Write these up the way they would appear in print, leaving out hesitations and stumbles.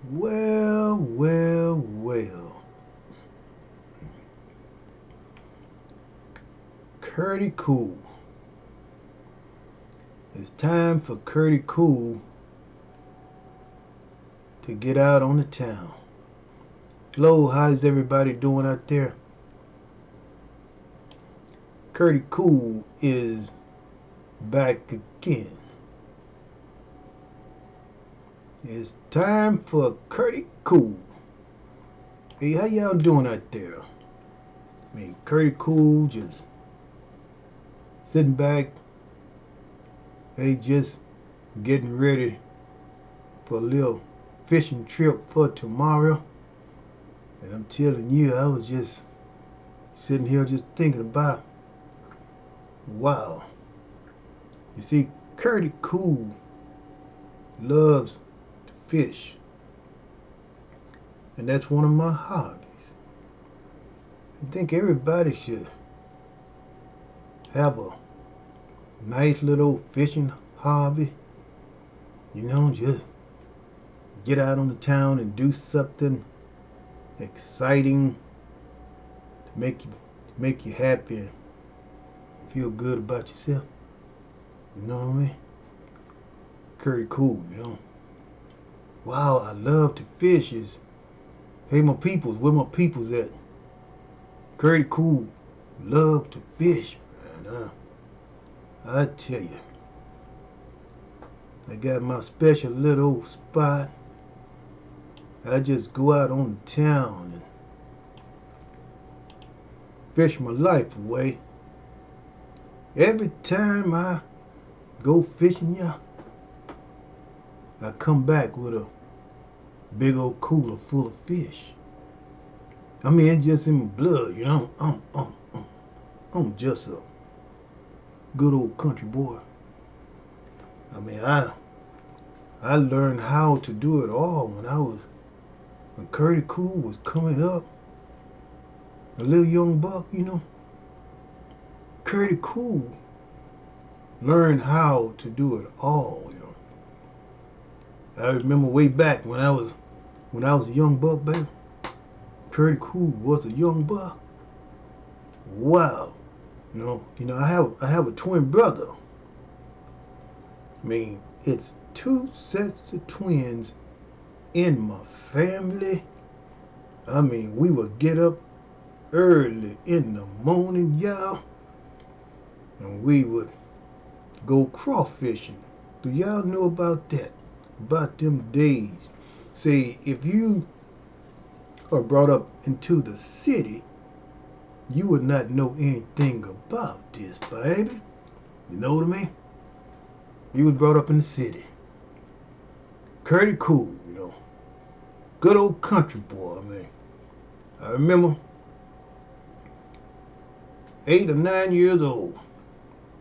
Well, well, well. Curdy Cool. It's time for Curdy Cool to get out on the town. Hello, how's everybody doing out there? Curdy Cool is back again. It's time for Curdy Cool. Hey, how y'all doing out there? Curdy Cool just sitting back. Hey, just getting ready for a little fishing trip for tomorrow. And I'm telling you, I was just sitting here just thinking about, wow. You see, Curdy Cool loves to fish. And that's one of my hobbies. I think everybody should have a nice little fishing hobby. Just get out on the town and do something exciting to make you happy and feel good about yourself. You know what I mean? Curry Cool. Wow, I love to fish. Hey, my peoples, where my peoples at? Curry Cool love to fish, man. I tell you, I got my special little spot. I just go out on the town and fish my life away. Every time I go fishing, I come back with a big old cooler full of fish. It's just in my blood, I'm just a good old country boy. I learned how to do it all when Curdy Cool was coming up. A little young buck, Curdy Cool learned how to do it all. I remember way back when I was a young buck, baby. Curdy Cool was a young buck. Wow. I have a twin brother. It's two sets of twins in my family. We would get up early in the morning, y'all, and we would go crawfishing. Do y'all know about that? About them days? Say, if you are brought up into the city, you would not know anything about this, baby. You know what I mean? You was brought up in the city. Curdy Cool, Good old country boy, I remember 8 or 9 years old.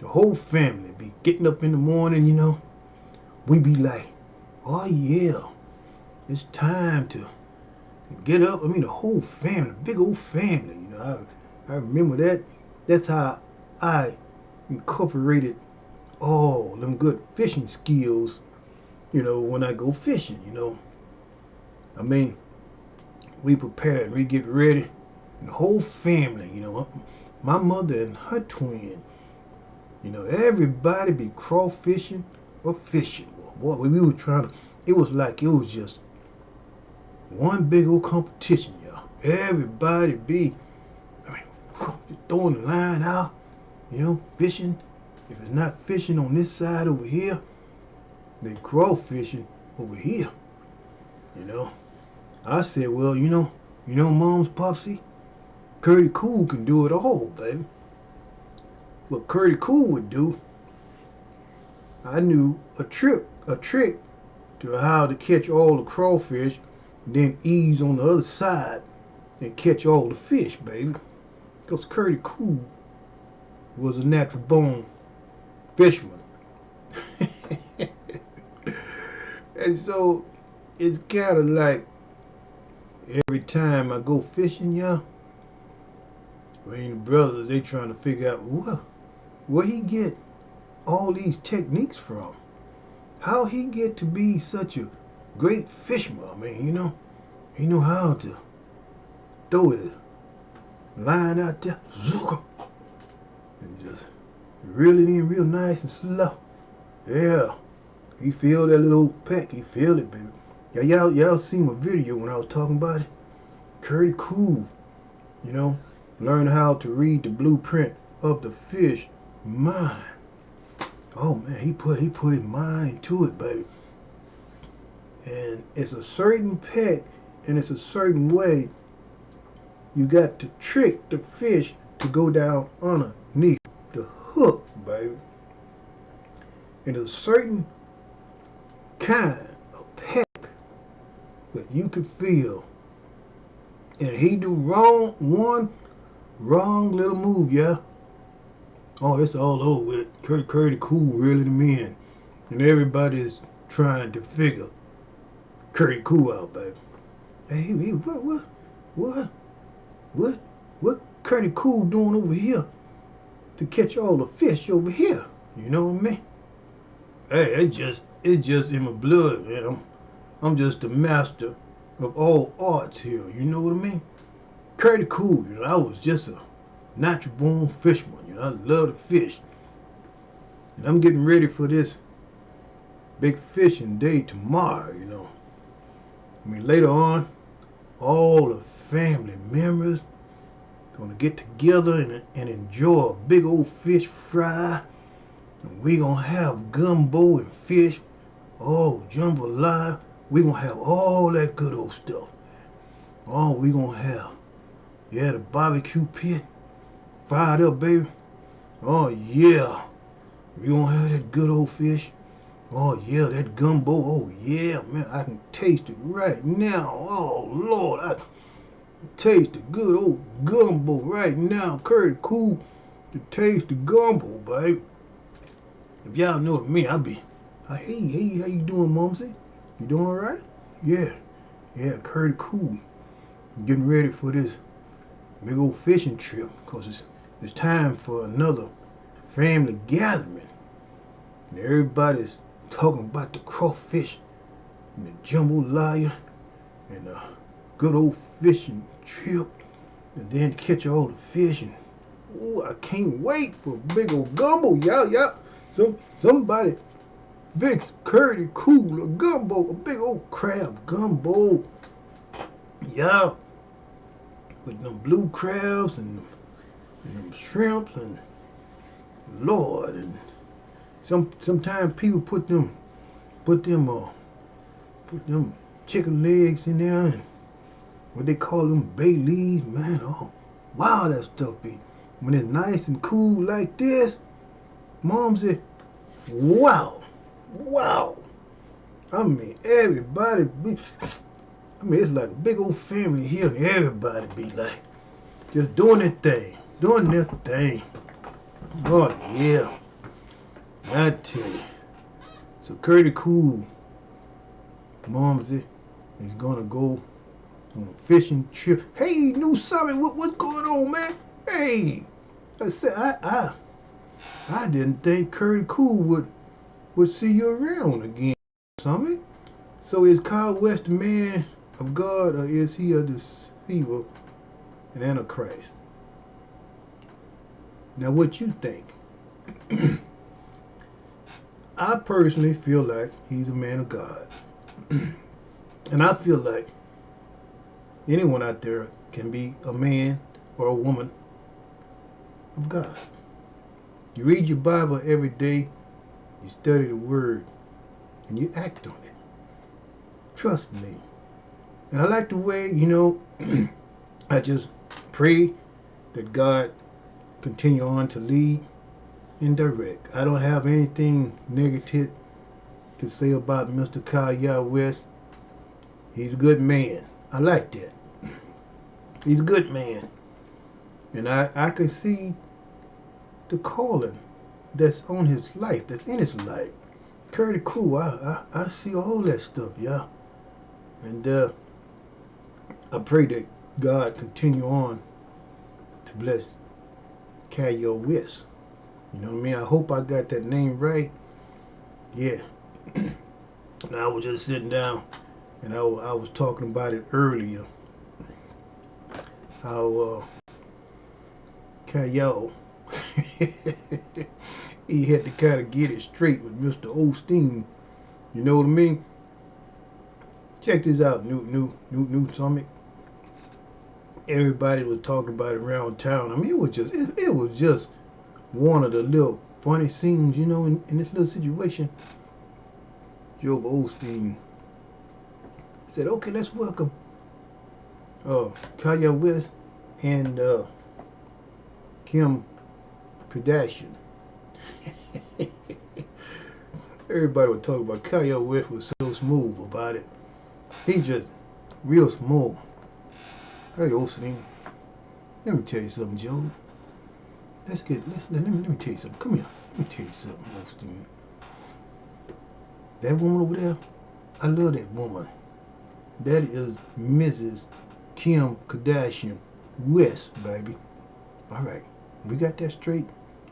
The whole family be getting up in the morning, We be like, oh yeah, it's time to get up. The whole family, big old family, I remember that. That's how I incorporated all them good fishing skills, when I go fishing, We prepare and we get ready. And the whole family, my mother and her twin, everybody be crawfishing or fishing. Boy, we were it was just one big old competition, y'all. Everybody be, just throwing the line out, fishing. If it's not fishing on this side over here, they crawfishing over here. I said, well, Mom's Popsy, Curdy Cool can do it all, baby. What Curdy Cool would do, I knew a trick to how to catch all the crawfish, then ease on the other side and catch all the fish, baby. Because Curdy Cool was a natural born fisherman. And so it's kind of like every time I go fishing, the brothers, they trying to figure out where he get all these techniques from. How he get to be such a great fisherman. I mean, he know how to throw his line out there, zook, and just reel it in real nice and slow. Yeah, he feel that little peck. He feel it, baby. Yeah, y'all seen my video when I was talking about it. Curdy Cool, learn how to read the blueprint of the fish mind. Oh man, he put his mind into it, baby. And it's a certain peck, and it's a certain way you got to trick the fish to go down underneath the hook, baby. And a certain kind of peck that you can feel. And he do one wrong little move, yeah. Oh, it's all over with. Curdy Cool reeling him in. And everybody's trying to figure Curdy Cool out, baby. Hey, what Curdy Cool doing over here to catch all the fish over here? You know what I mean? Hey, it's just in my blood, man. I'm just the master of all arts here. You know what I mean? Curdy Cool, I was just a natural born fisherman. I love to fish. And I'm getting ready for this big fishing day tomorrow, I mean, later on, all the family members gonna get together and enjoy a big old fish fry. And we gonna have gumbo and fish, jambalaya. We gonna have all that good old stuff. Oh, we gonna have, the barbecue pit fired up, baby. Oh yeah, we gonna have that good old fish. Oh yeah, that gumbo. Oh yeah, man, I can taste it right now. Oh Lord, I can taste the good old gumbo right now. Curdy Cool to taste the gumbo, baby. If y'all know me, hey, how you doing, Mumsy? You doing all right? Yeah, Curdy Cool. Getting ready for this big old fishing trip, because it's time for another family gathering. And everybody's talking about the crawfish and the jambalaya and the good old fishing trip, and then catch all the fish. And I can't wait for a big old gumbo, y'all. So somebody fix Curdy Cool a gumbo, a big old crab gumbo, yeah, with them blue crabs and them shrimps and Lord, and sometimes people put them chicken legs in there and what they call them bay leaves, man. Oh, wow, that stuff be when it's nice and cool like this. Mom said, wow. I mean, everybody be. I mean, it's like a big old family here, and everybody be like just doing their thing. Oh yeah, I tell you. So Curdy Cool, Momsy, is gonna go on a fishing trip. Hey, New Summit, what's going on, man? Hey, I said I didn't think Curdy Cool would see you around again, Summit. So is Kyle West the man of God, or is he a deceiver, an antichrist? Now, what you think? I personally feel like he's a man of God. And I feel like anyone out there can be a man or a woman of God. You read your Bible every day, you study the Word, and you act on it. Trust me. And I like the way, I just pray that God continue on to lead and direct. I don't have anything negative to say about Mr. Kyle West. He's a good man. I like that. He's a good man. And I can see the calling that's on his life, that's in his life. Curdy Cool, I see all that stuff, yeah. And I pray that God continue on to bless Kyle West. You know what I mean? I hope I got that name right. Yeah. And I was just sitting down And I was talking about it earlier. How Kyle he had to kind of get it straight with Mr. Osteen. You know what I mean? Check this out, new Summit. Everybody was talking about it around town. I mean, it was just one of the little funny scenes, you know, in this little situation. Joe Osteen said, "Okay, let's welcome Kanye West and Kim Kardashian." Everybody was talking about Kanye West was so smooth about it. He just real smooth. Hey, Osteen, let me tell you something, Joe. Let me tell you something. Come here. Let me tell you something, Osteen. That woman over there, I love that woman. That is Mrs. Kim Kardashian West, baby. All right, we got that straight.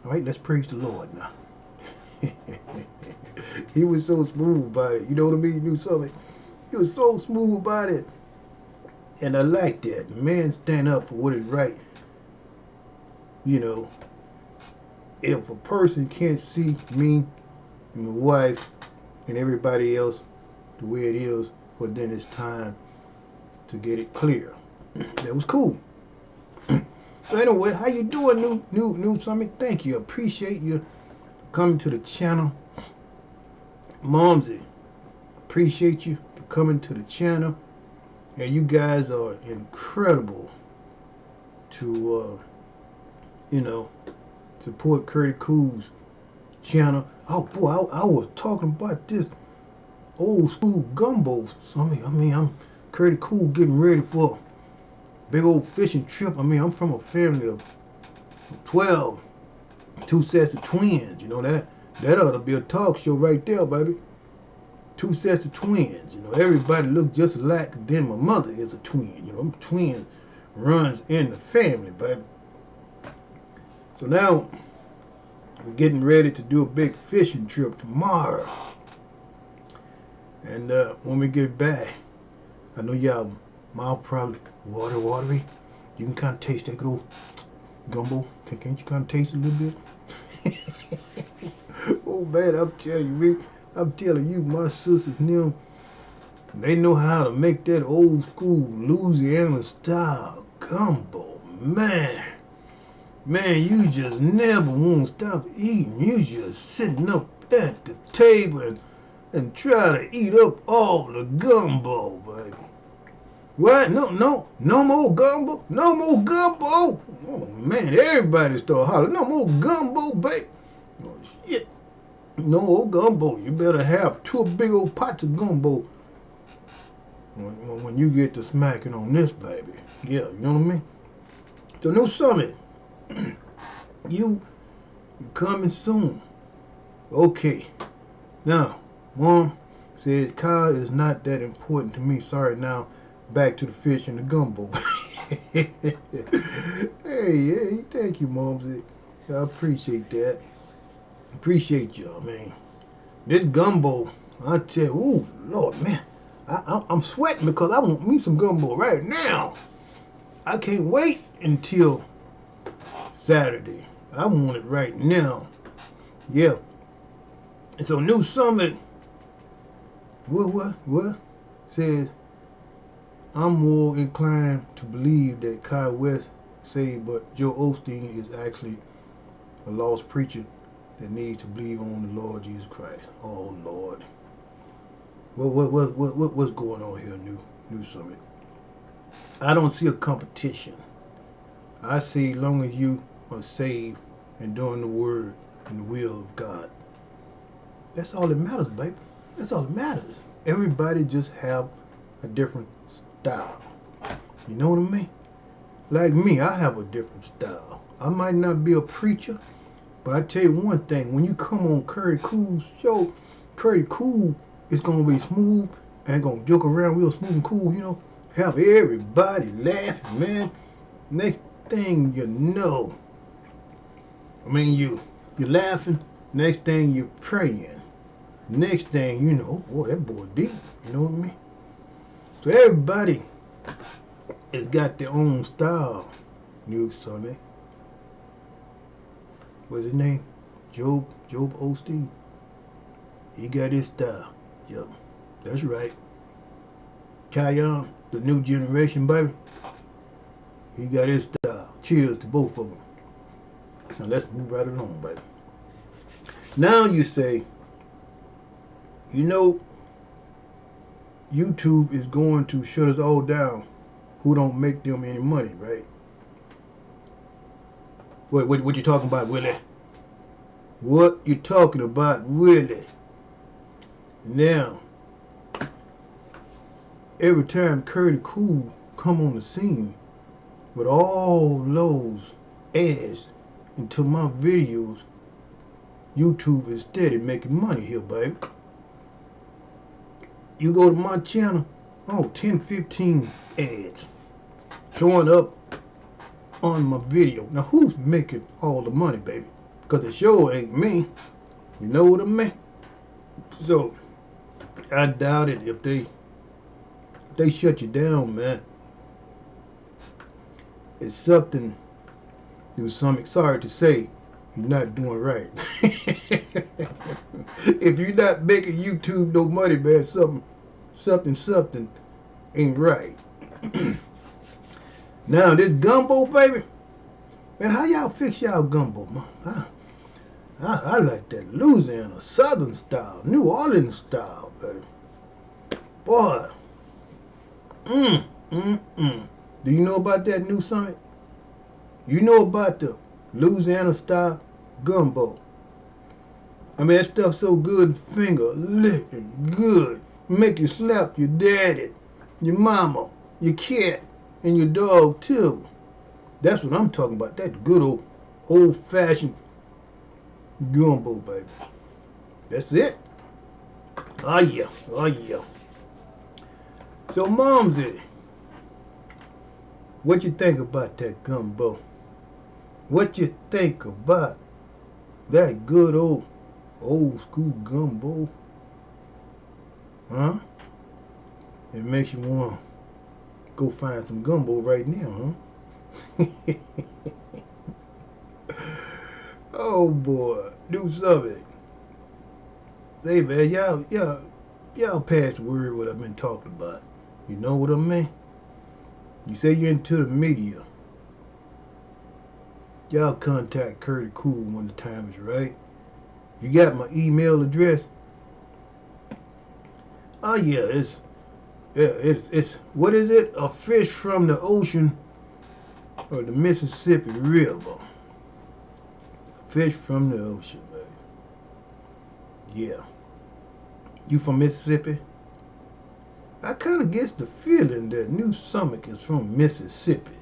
All right, let's praise the Lord now. He was so smooth about it. You know what I mean? You knew something. He was so smooth about it. And I like that. The man stand up for what is right. You know, if a person can't see me and my wife and everybody else the way it is, well, then it's time to get it clear. That was cool. So anyway, how you doing, new Summit? Thank you. Appreciate you coming to the channel. Momsy, appreciate you for coming to the channel. And you guys are incredible to, you know, support CURTIEECOOL'S channel. Oh boy, I was talking about this old school gumbo. So I mean, I'm CURTIEECOOL getting ready for a big old fishing trip. I mean, I'm from a family of 12, 2 sets of twins. You know that ought to be a talk show right there, baby. 2 sets of twins. You know, everybody looks just alike. Then my mother is a twin. You know, twins runs in the family, baby. So now we're getting ready to do a big fishing trip tomorrow. And when we get back, I know y'all mouth probably watery. You can kind of taste that good old gumbo. Can't you kind of taste it a little bit? Oh man, I'm telling you, my sisters and them, they know how to make that old school Louisiana style gumbo. Man, you just never want to stop eating. You just sitting up at the table and try to eat up all the gumbo, baby. What? No more gumbo? No more gumbo? Oh man, everybody start hollering, no more gumbo, baby. Oh shit. No more gumbo. You better have 2 big old pots of gumbo when you get to smacking on this, baby. Yeah, you know what I mean? So, new Summit, you coming soon. Okay. Now, Mom said Kyle is not that important to me. Sorry, now back to the fish and the gumbo. Hey, thank you, Mom. I appreciate that. Appreciate y'all, man. This gumbo, I tell you, ooh, Lord, man. I'm sweating because I want me some gumbo right now. I can't wait until Saturday. I want it right now. Yeah. And so New Summit, what? Says, I'm more inclined to believe that Kyle West saved, but Joe Osteen is actually a lost preacher that needs to believe on the Lord Jesus Christ. Oh Lord. What's going on here, New Summit? I don't see a competition. I see long as you are saved and doing the word and the will of God. That's all that matters, baby. That's all that matters. Everybody just have a different style. You know what I mean? Like me, I have a different style. I might not be a preacher, but I tell you one thing, when you come on CURTIEECOOL'S show, CURTIEECOOL is gonna be smooth and gonna joke around real smooth and cool, you know. Have everybody laughing, man. Next thing you know, I mean you're laughing, next thing you're praying. Next thing you know, boy, that boy deep, you know what I mean? So everybody has got their own style. New Sunday. What's his name? Job Osteen. He got his style. Yep, that's right. Kion, the new generation, baby. He got his style. Cheers to both of them. Now let's move right along, baby. Now you say, you know, YouTube is going to shut us all down who don't make them any money, right? What you talking about, Willie? What you talking about, Willie? Now, every time Curdy Cool come on the scene with all those ads into my videos, YouTube is steady making money here, baby. You go to my channel, 10, 15 ads showing up on my video. Now, who's making all the money, baby? Because it sure ain't me. You know what I mean? So, I doubt it if they shut you down, man. It's something, sorry to say, you're not doing right. If you're not making YouTube no money, man, something ain't right. Now, this gumbo, baby, man, how y'all fix y'all gumbo, man? I like that Louisiana Southern style, New Orleans style, baby. Boy. Do you know about that new summit? You know about the Louisiana style gumbo. I mean, that stuff's so good, finger licking good. Make you slap your daddy, your mama, your cat, and your dog too. That's what I'm talking about. That good old-fashioned gumbo, baby. That's it. Oh yeah. So, Momsy, what you think about that gumbo? What you think about that good old school gumbo? Huh? It makes you want to go find some gumbo right now, huh? Oh boy, do something. Say, man, y'all pass the word what I've been talking about. You know what I mean? You say you're into the media. Y'all contact Curdy Cool when the time is right. You got my email address? Oh yeah, it's what is it? A fish from the ocean or the Mississippi River. Fish from the ocean, baby. Yeah. You from Mississippi? I kind of gets the feeling that New Summit is from Mississippi.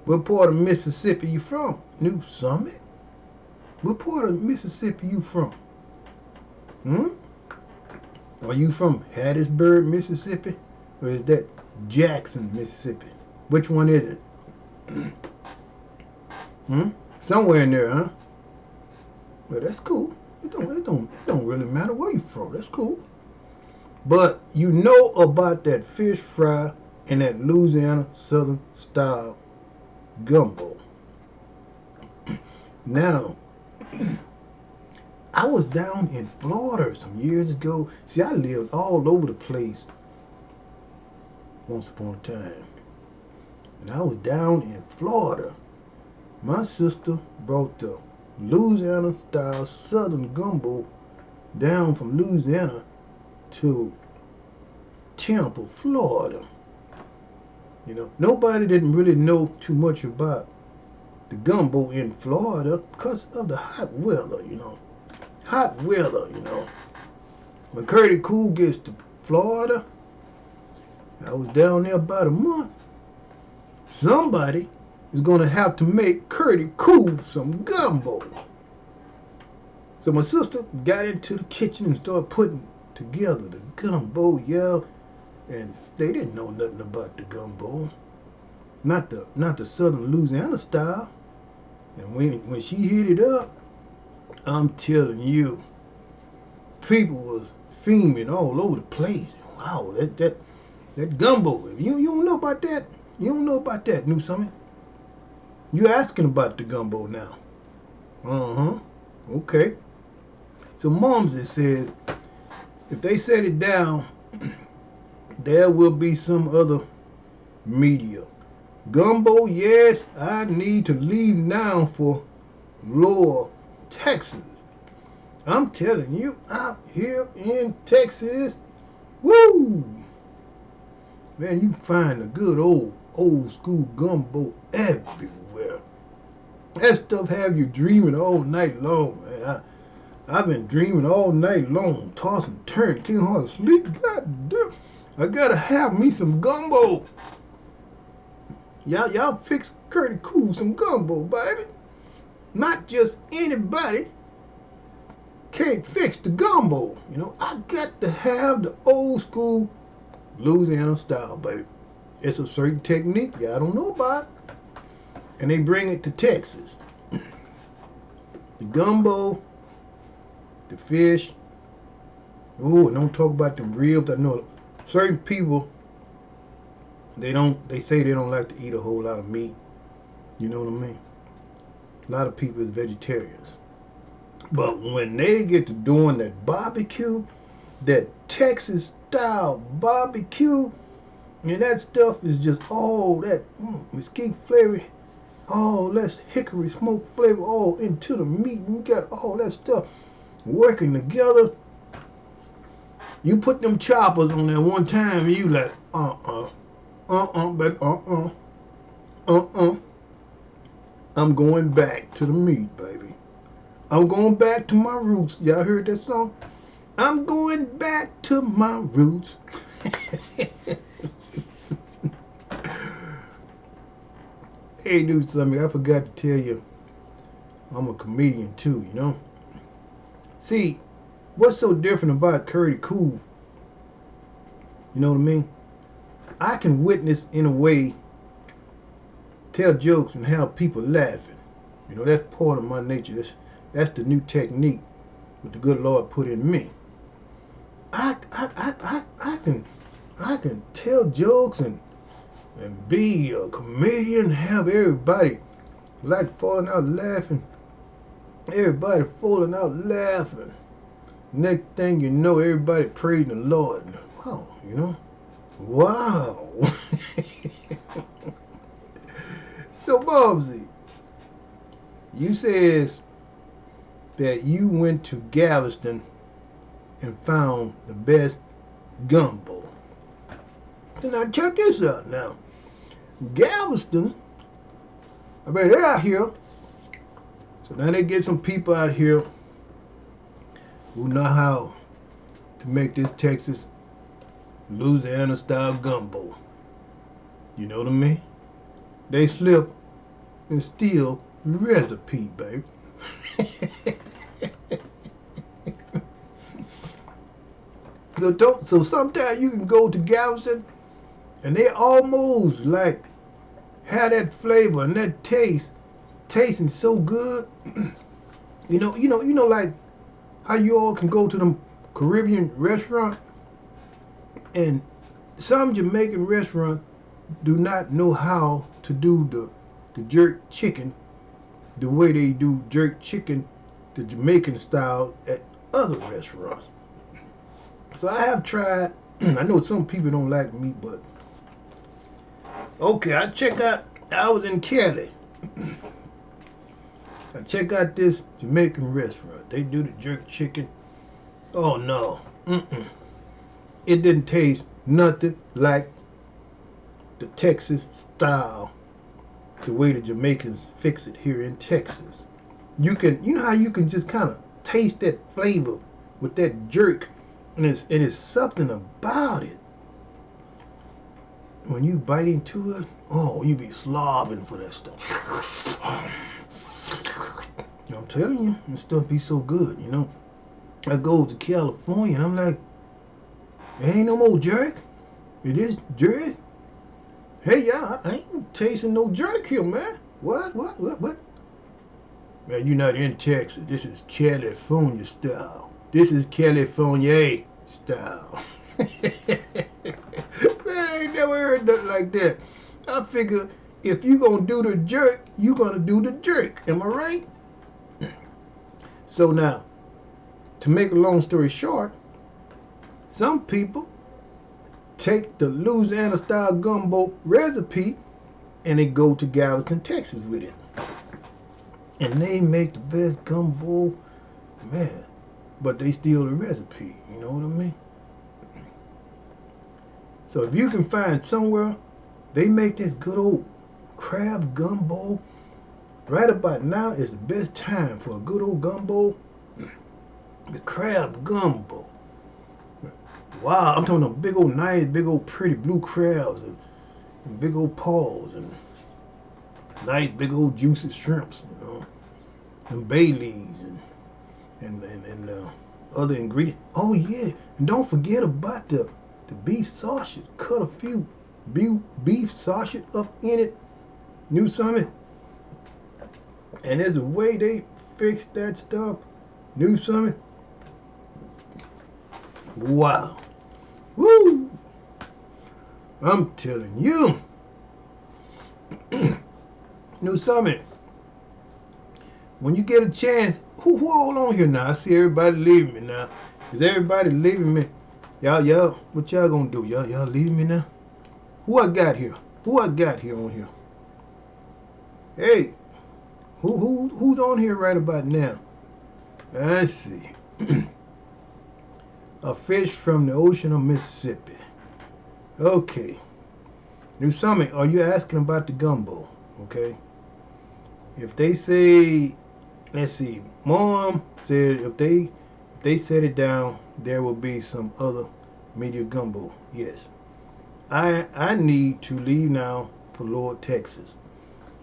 What part of Mississippi you from? New Summit? What part of Mississippi you from? Are you from Hattiesburg, Mississippi? Or is that Jackson, Mississippi? Which one is it? Somewhere in there, huh? Well, that's cool. It don't really matter where you from. That's cool. But you know about that fish fry and that Louisiana Southern style gumbo. Now, I was down in Florida some years ago. See, I lived all over the place once upon a time. And I was down in Florida. My sister brought the Louisiana style Southern gumbo down from Louisiana to Tampa, Florida. You know, nobody didn't really know too much about the gumbo in Florida because of the hot weather, you know. Hot weather, you know. When Curdy Cool gets to Florida, I was down there about a month. Somebody is going to have to make Curdy Cool some gumbo. So my sister got into the kitchen and started putting together the gumbo, yeah. And they didn't know nothing about the gumbo. Not the Southern Louisiana style. And when she heated up, I'm telling you, people was fiending all over the place. Wow, That gumbo. You don't know about that? You don't know about that, New Summit? You asking about the gumbo now. Uh-huh. Okay. So Momsy said if they set it down, there will be some other media. Gumbo, yes, I need to leave now for Lower Texas. I'm telling you, out here in Texas, woo! Man, you find a good old school gumbo everywhere. That stuff have you dreaming all night long, man. I've been dreaming all night long, tossing, turning, can't hardly sleep. God damn, I gotta have me some gumbo. Y'all fix Curdy Cool some gumbo, baby. Not just anybody can't fix the gumbo. You know, I got to have the old school Louisiana style, baby. It's a certain technique y'all don't know about. And they bring it to Texas. The gumbo, the fish. Oh, and don't talk about them ribs. I know certain people, they say they don't like to eat a whole lot of meat. You know what I mean? A lot of people is vegetarians. But when they get to doing that barbecue, that Texas style barbecue, and that stuff is just all that mesquite flavor, all that hickory smoke flavor all into the meat, and you got all that stuff working together. You put them choppers on there one time, and you like, baby, I'm going back to the meat, baby. I'm going back to my roots. Y'all heard that song? I'm going back to my roots. Hey, dude, something I forgot to tell you. I'm a comedian too, you know. See, what's so different about Curdy Cool? You know what I mean? I can witness in a way, tell jokes and have people laughing. You know, that's part of my nature. That's the new technique that the good Lord put in me. I can tell jokes and be a comedian, have everybody like falling out laughing. Everybody falling out laughing. Next thing you know, everybody praising the Lord. Wow, you know? Wow. So, Bobsy, you says that you went to Galveston and found the best gumbo. So now check this out now. Galveston, I mean, they're out here. So now they get some people out here who know how to make this Texas, Louisiana style gumbo. You know what I mean? They slip and steal the recipe, baby. So sometimes you can go to Galveston and they almost like have that flavor and that taste, tasting so good. You know, like how you all can go to them Caribbean restaurant and some Jamaican restaurant do not know how to do the jerk chicken the way they do jerk chicken, the Jamaican style at other restaurants. So I have tried. I know some people don't like meat, but okay, I was in Cali. I check out this Jamaican restaurant. They do the jerk chicken. Oh no, it didn't taste nothing like the Texas style, the way the Jamaicans fix it here in Texas. You know how you can just kind of taste that flavor with that jerk, and it's something about it. When you bite into it, oh, you be slobbing for that stuff. I'm telling you, this stuff be so good, you know. I go to California and I'm like, there ain't no more jerk. It is jerk. Hey, y'all, I ain't tasting no jerk here, man. What? Man, you're not in Texas. This is California style. This is California style. Man, ain't never heard nothing like that. I figure if you gonna do the jerk, you gonna do the jerk. Am I right? So now, to make a long story short, some people take the Louisiana style gumbo recipe and they go to Galveston, Texas with it. And they make the best gumbo, man. But they steal the recipe, you know what I mean? So if you can find somewhere they make this good old crab gumbo, right about now is the best time for a good old gumbo. The crab gumbo. Wow, I'm talking about big old nice, big old pretty blue crabs and big old paws and nice big old juicy shrimps, you know, and bay leaves and other ingredients. Oh yeah, and don't forget about the beef sausage. Cut a few beef sausage up in it. Knew something? And there's a way they fix that stuff. Knew something? Wow. Woo! I'm telling you. Knew something? When you get a chance, who all on here now? I see everybody leaving me now. Is everybody leaving me? Y'all, what y'all gonna do? Y'all leaving me now? Who I got here? Who I got here on here? Hey, who's on here right about now? I see. A fish from the ocean of Mississippi. Okay. New Summit, are you asking about the gumbo? Okay. If they say, let's see, Mom said if they set it down, there will be some other media gumbo. Yes. I need to leave now for Lord Texas.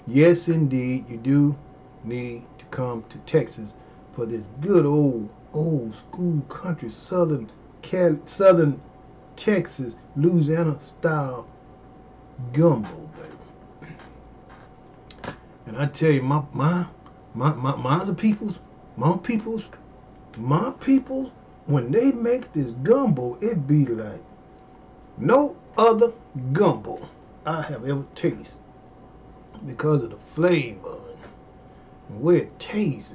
Yes, indeed, you do need to come to Texas for this good old school country southern Texas Louisiana style gumbo, baby. And I tell you, my peoples, when they make this gumbo, it be like no other gumbo I have ever tasted because of the flavor and where it tastes.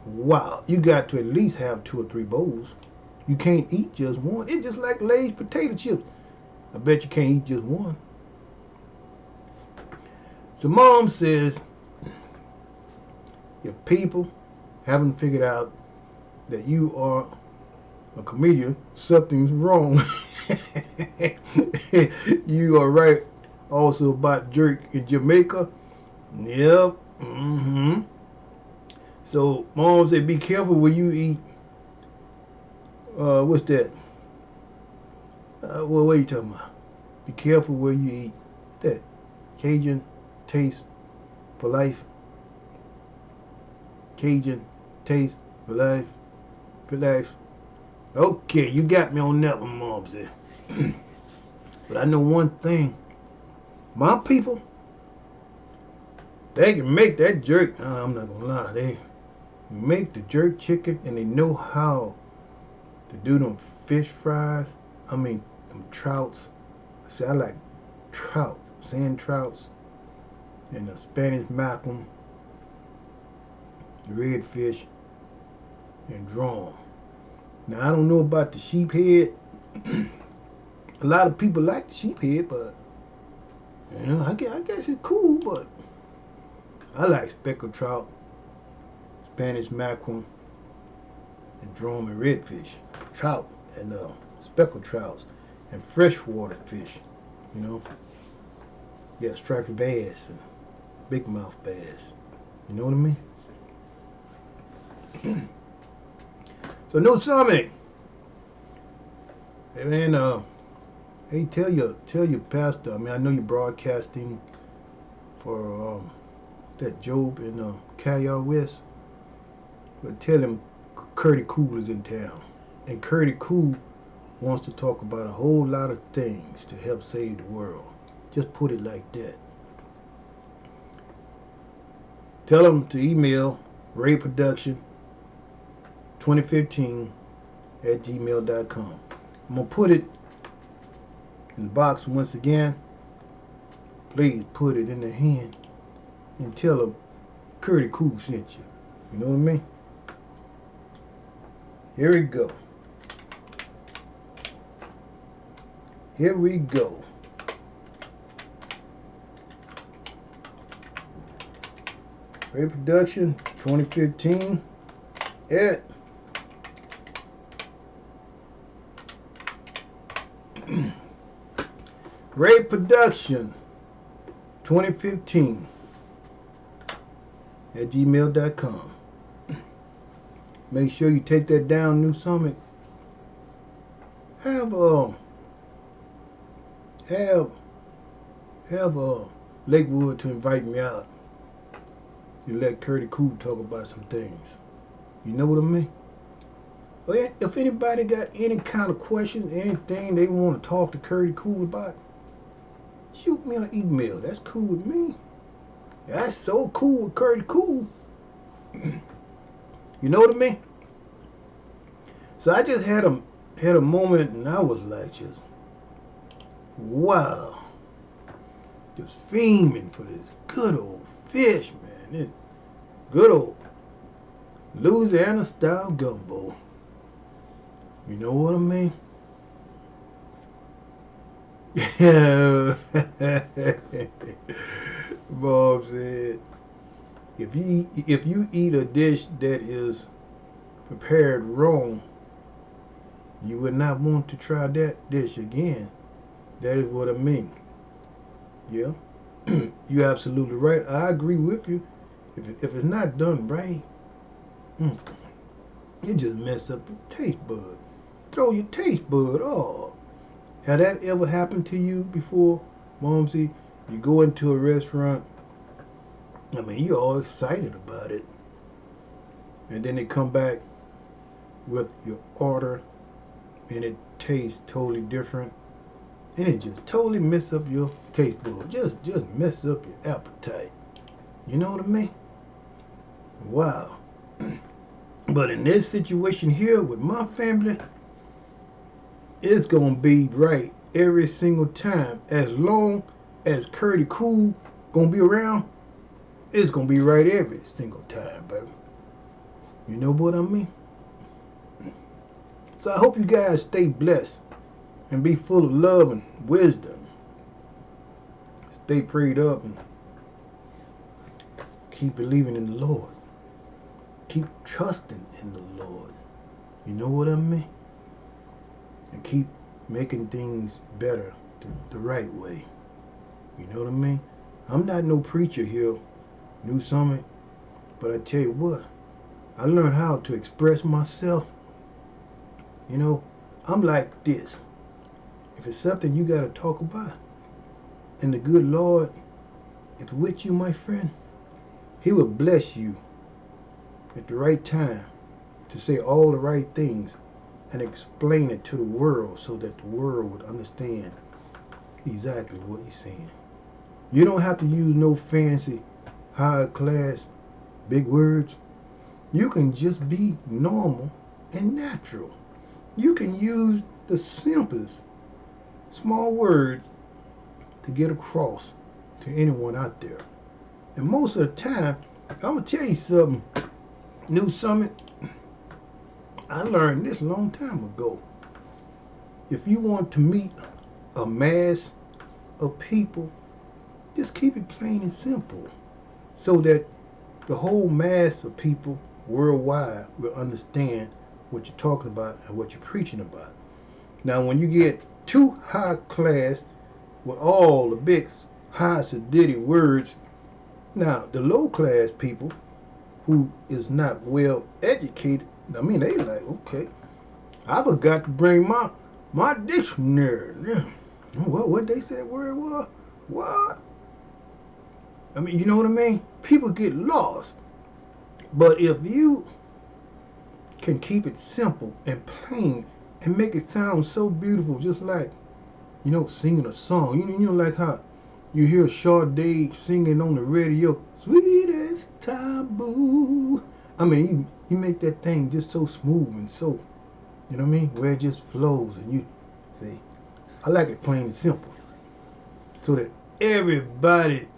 Wow, you got to at least have 2 or 3 bowls. You can't eat just one. It's just like Lay's potato chips. I bet you can't eat just one. So Mom says, if people haven't figured out that you are a comedian, something's wrong. You are right also about jerk in Jamaica. Yep. So Mom said, be careful when you eat. What's that? What are you talking about? Be careful where you eat. What's that? Cajun taste for life. Cajun taste for life. For life. Okay, you got me on that one, Mom said. But I know one thing. My people, they can make that jerk. I'm not gonna lie. They make the jerk chicken and they know how to do them fish fries. I mean, them trouts. See, I like trout, sand trouts, and the Spanish mackerel, redfish, and drum. Now, I don't know about the sheephead. A lot of people like the sheephead, but you know, I guess it's cool, but I like speckled trout, Spanish mackerel, and drum and redfish. Trout and speckled trouts and freshwater fish, you know. Yeah, striped bass and big mouth bass. You know what I mean? So no summit. Hey man, hey, tell your pastor. I mean, I know you're broadcasting for that Job in Cayar West, but tell him CURTIEECOOL'S is in town, and CURTIEECOOL wants to talk about a whole lot of things to help save the world. Just put it like that. Tell him to email rayproduction2015@gmail.com. I'm gonna put it in the box once again. Please put it in their hand and tell them Curdy Cool sent you. You know what I mean? Here we go. Here we go. Reproduction 2015 at Reproduction 2015 at gmail.com. Make sure you take that down, New Summit. Have Lakewood to invite me out and let Curdy Cool talk about some things. You know what I mean? Well, if anybody got any kind of questions, anything they want to talk to Curdy Cool about, shoot me an email. That's cool with me. That's so cool with Curdy Cool. You know what I mean? So I just had a moment, and I was like, just wow, just fiending for this good old fish, man. This good old Louisiana style gumbo. You know what I mean? Bob said, if you eat a dish that is prepared wrong, you would not want to try that dish again. That is what I mean. Yeah, you're absolutely right. I agree with you. If it's not done right, it just mess up your taste bud. Throw your taste bud off. Had that ever happened to you before, Momsy? You go into a restaurant, I mean, you're all excited about it, and then they come back with your order, and it tastes totally different, and it just totally mess up your taste bud. Just mess up your appetite. You know what I mean? Wow. But in this situation here with my family, it's gonna be right every single time. As long as Curdy Cool gonna be around, it's gonna be right every single time, baby. You know what I mean? So I hope you guys stay blessed and be full of love and wisdom. Stay prayed up and keep believing in the Lord. Keep trusting in the Lord. You know what I mean? And keep making things better the right way. You know what I mean? I'm not no preacher here, New Summit, but I tell you what, I learned how to express myself. You know, I'm like this. If it's something you got to talk about, and the good Lord is with you, my friend, He will bless you at the right time to say all the right things and explain it to the world so that the world would understand exactly what He's saying. You don't have to use no fancy, high class, big words. You can just be normal and natural. You can use the simplest, small words to get across to anyone out there. And most of the time, I'm going to tell you something, New Summit. I learned this a long time ago. If you want to meet a mass of people, just keep it plain and simple so that the whole mass of people worldwide will understand what you're talking about and what you're preaching about. Now, when you get too high class with all the big high sedity words, now the low class people who is not well educated, I mean, they like, okay, I forgot to bring my dictionary. What they said word was? What? I mean, you know what I mean? People get lost. But if you can keep it simple and plain and make it sound so beautiful, just like, you know, singing a song. You know like how you hear Sade singing on the radio, sweetest taboo. I mean, you make that thing just so smooth and so, you know what I mean, where it just flows. And you see, I like it plain and simple. So that everybody,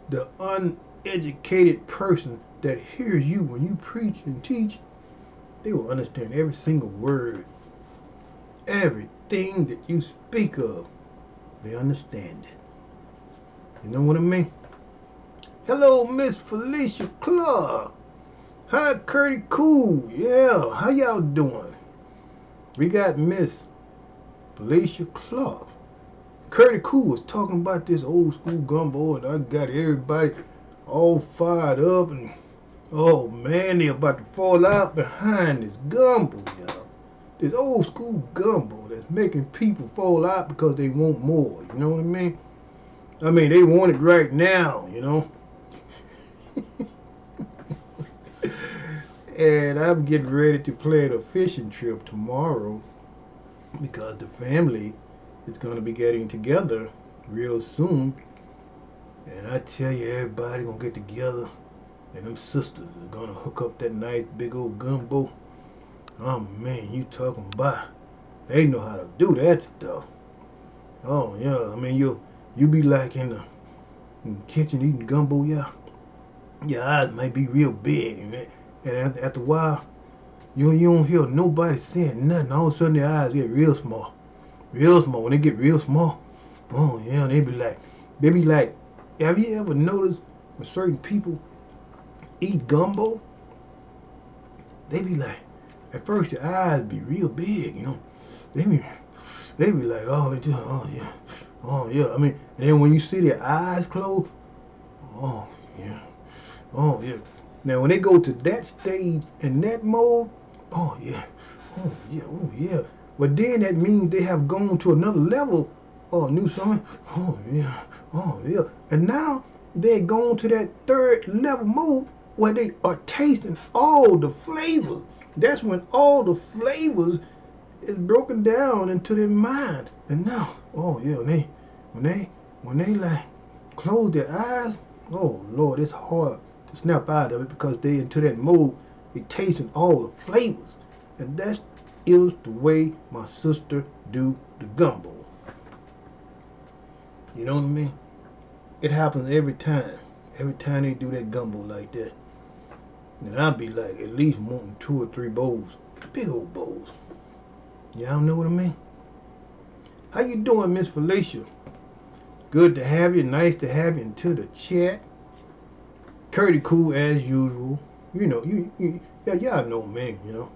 the uneducated person that hears you when you preach and teach, they will understand every single word. Everything that you speak of, they understand it. You know what I mean? Hello, Miss Felicia Clark. Hi, Curtie Cool. Yeah, how y'all doing? We got Miss Felicia Clark. Curtie Cool was talking about this old school gumbo, and I got everybody all fired up, and oh man, they about to fall out behind this gumbo, y'all. This old school gumbo that's making people fall out because they want more. You know what I mean? I mean, they want it right now, you know. And I'm getting ready to plan a fishing trip tomorrow because the family is going to be getting together real soon. And I tell you, everybody going to get together, and them sisters are going to hook up that nice big old gumbo. Oh man, you talking about, they know how to do that stuff. Oh yeah, I mean, you be like in the kitchen eating gumbo, yeah. Your eyes might be real big, and after a while, you don't hear nobody saying nothing. All of a sudden, their eyes get real small. Real small. When they get real small, oh yeah, they be like, have you ever noticed when certain people eat gumbo? They be like, at first their eyes be real big, you know. They be like, oh yeah. I mean, and then when you see their eyes closed, oh yeah. Oh yeah. Now when they go to that stage in that mode, oh yeah. Oh yeah. Oh yeah. But then that means they have gone to another level. Oh, new something. Oh yeah. Oh yeah. And now they're going to that third level mode where they are tasting all the flavors. That's when all the flavors is broken down into their mind. And now, oh yeah, when they like close their eyes, oh Lord, it's hard to snap out of it because they into that mode, they tasting all the flavors. And that is the way my sister do the gumbo. You know what I mean? It happens every time. Every time they do that gumbo like that. And I'll be like at least wanting 2 or 3 bowls. Big old bowls. Y'all know what I mean? How you doing, Miss Felicia? Good to have you. Nice to have you into the chat. Curtie Cool as usual. You know, y'all know me, you know.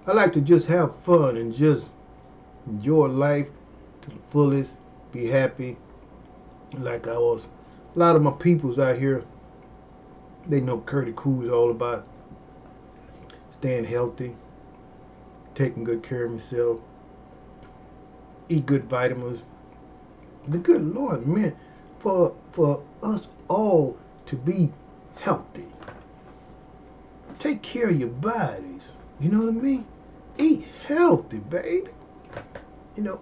I like to just have fun and just enjoy life to the fullest. Be happy. Like I was. A lot of my peoples out here, they know Curtie Cool is all about staying healthy, taking good care of myself, eat good vitamins. The good Lord meant for us all to be healthy. Take care of your bodies. You know what I mean? Eat healthy, baby. You know,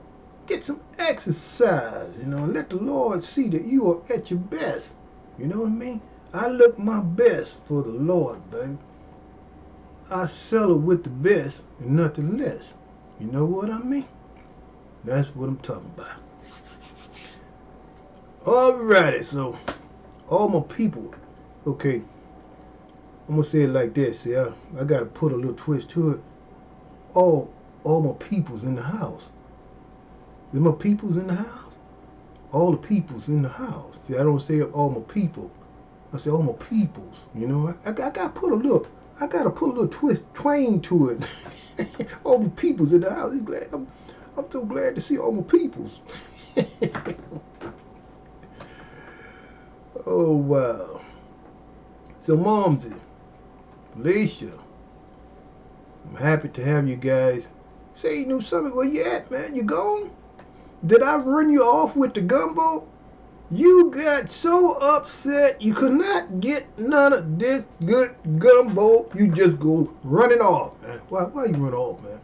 get some exercise. You know, let the Lord see that you are at your best. You know what I mean? I look my best for the Lord, baby. I settle with the best and nothing less. You know what I mean? That's what I'm talking about. Alrighty, so all my people, okay, I'm gonna say it like this. See, I gotta put a little twist to it. All my peoples in the house. Is my peoples in the house? All the peoples in the house. See, I don't say all my people. I say all my peoples. You know, I gotta put a little twist, twang to it. All my peoples in the house. I'm so glad to see all my peoples. Oh wow. So Momsy, Felicia, I'm happy to have you guys. Say you knew something. Where you at, man? You gone? Did I run you off with the gumbo? You got so upset you could not get none of this good gumbo. You just go running off, man. Why you run off, man?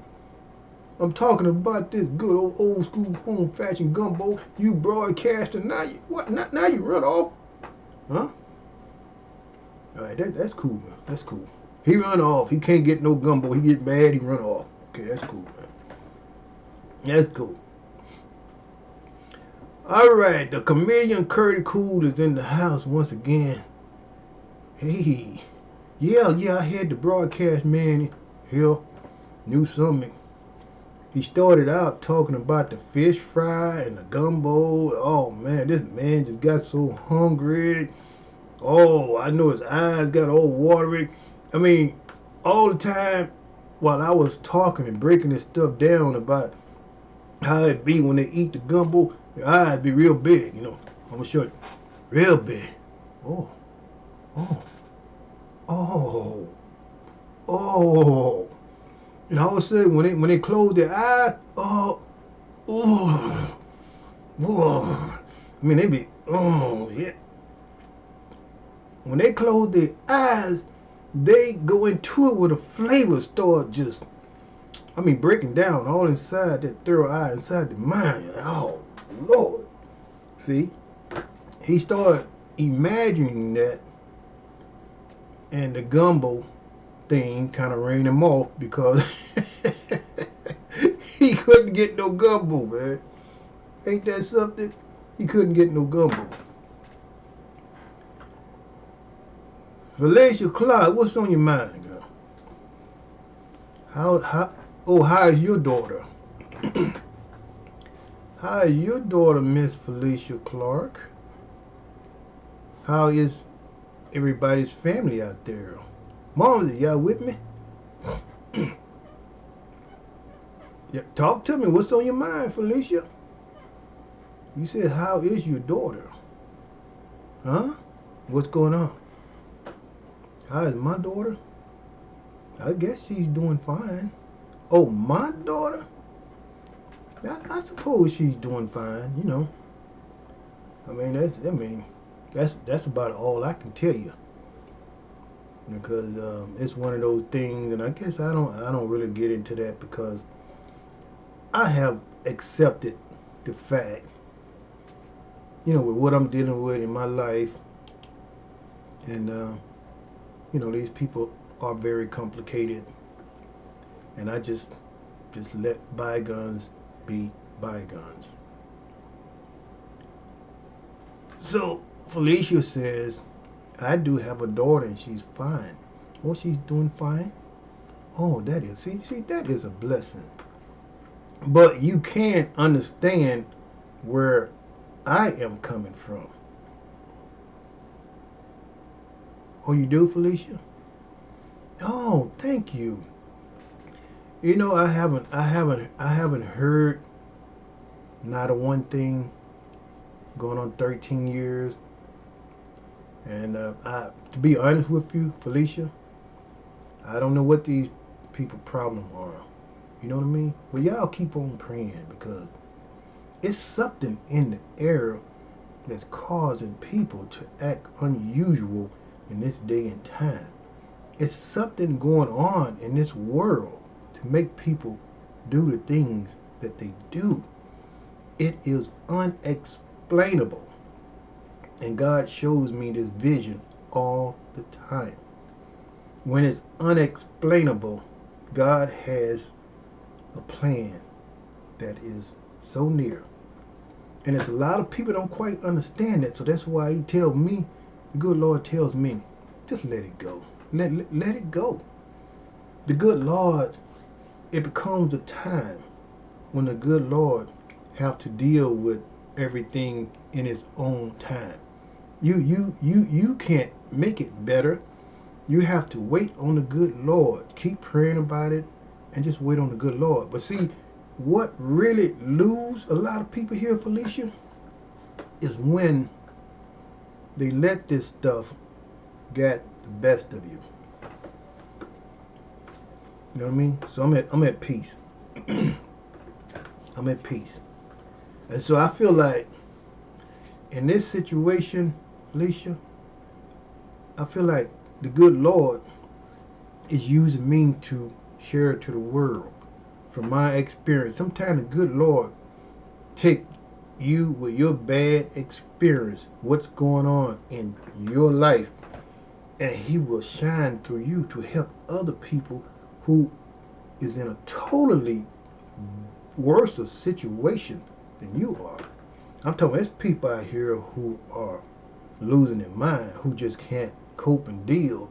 I'm talking about this good old school home fashion gumbo you broadcasting. Now you what? Now you run off? Huh? All right, that's cool, man. That's cool. He run off. He can't get no gumbo. He get mad. He run off. Okay, that's cool, man. That's cool. Alright, the comedian Curdy Cool is in the house once again. Hey. Yeah, I had the broadcast man here. Knew something. He started out talking about the fish fry and the gumbo. Oh man, this man just got so hungry. Oh, I know his eyes got all watery. I mean, all the time while I was talking and breaking this stuff down about how it be when they eat the gumbo, their eyes be real big, you know. I'm gonna show you. Real big. Oh, oh, oh, oh. And all of a sudden when they close their eyes, oh, oh, oh. I mean they be oh yeah. When they close their eyes, they go into it with a flavor start just, I mean, breaking down all inside that third eye, inside the mind. Oh, Lord. See? He started imagining that, and the gumbo thing kind of ran him off because he couldn't get no gumbo, man. Ain't that something? He couldn't get no gumbo. Felicia Clark, what's on your mind, girl? How is your daughter? How is your daughter, Miss Felicia Clark? How is everybody's family out there? Moms, are y'all with me? Yeah, talk to me. What's on your mind, Felicia? You said, how is your daughter? Huh? What's going on? How is my daughter? I guess she's doing fine. Oh, my daughter? I suppose she's doing fine, you know. I mean, that's about all I can tell you. Because it's one of those things, and I guess I don't really get into that because I have accepted the fact, you know, with what I'm dealing with in my life, and you know, these people are very complicated, and I just let bygones be bygones. So Felicia says, I do have a daughter and she's fine. Oh, she's doing fine? Oh, that is, see, that is a blessing. But you can't understand where I am coming from. Oh, you do, Felicia? Oh, thank you. You know, I haven't heard not a one thing going on 13 years. And to be honest with you, Felicia, I don't know what these people' problems are. You know what I mean? But y'all keep on praying because it's something in the air that's causing people to act unusual in this day and time. It's something going on in this world to make people do the things that they do. It is unexplainable. And God shows me this vision all the time. When it's unexplainable, God has a plan that is so near. And it's a lot of people don't quite understand that. So that's why he tells me, the good Lord tells me, just let it go. Let it go. The good Lord, it becomes a time when the good Lord have to deal with everything in his own time. You can't make it better. You have to wait on the good Lord. Keep praying about it and just wait on the good Lord. But see, what really lose a lot of people here, Felicia, is when they let this stuff get the best of you. You know what I mean? So I'm at peace. I'm at peace. And so I feel like in this situation, Felicia, I feel like the good Lord is using me to share it to the world. From my experience, sometimes the good Lord take you with your bad experience, what's going on in your life, and he will shine through you to help other people who is in a totally worse situation than you are. I'm talking, there's people out here who are losing their mind, who just can't cope and deal.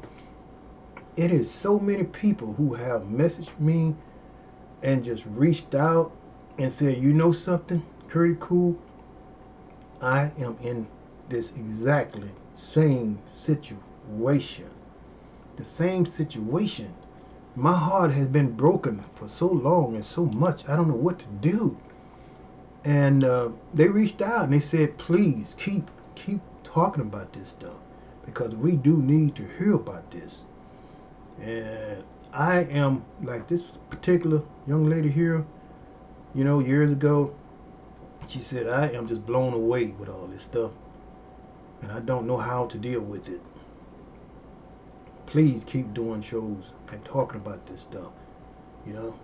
It is so many people who have messaged me and just reached out and said, you know something, Curdy Cool, I am in this exactly same situation. The same situation. My heart has been broken for so long and so much, I don't know what to do. And they reached out and they said, please keep talking about this stuff, because we do need to hear about this. And I am, like this particular young lady here, you know, years ago, she said, I am just blown away with all this stuff, and I don't know how to deal with it. Please keep doing shows and talking about this stuff, you know.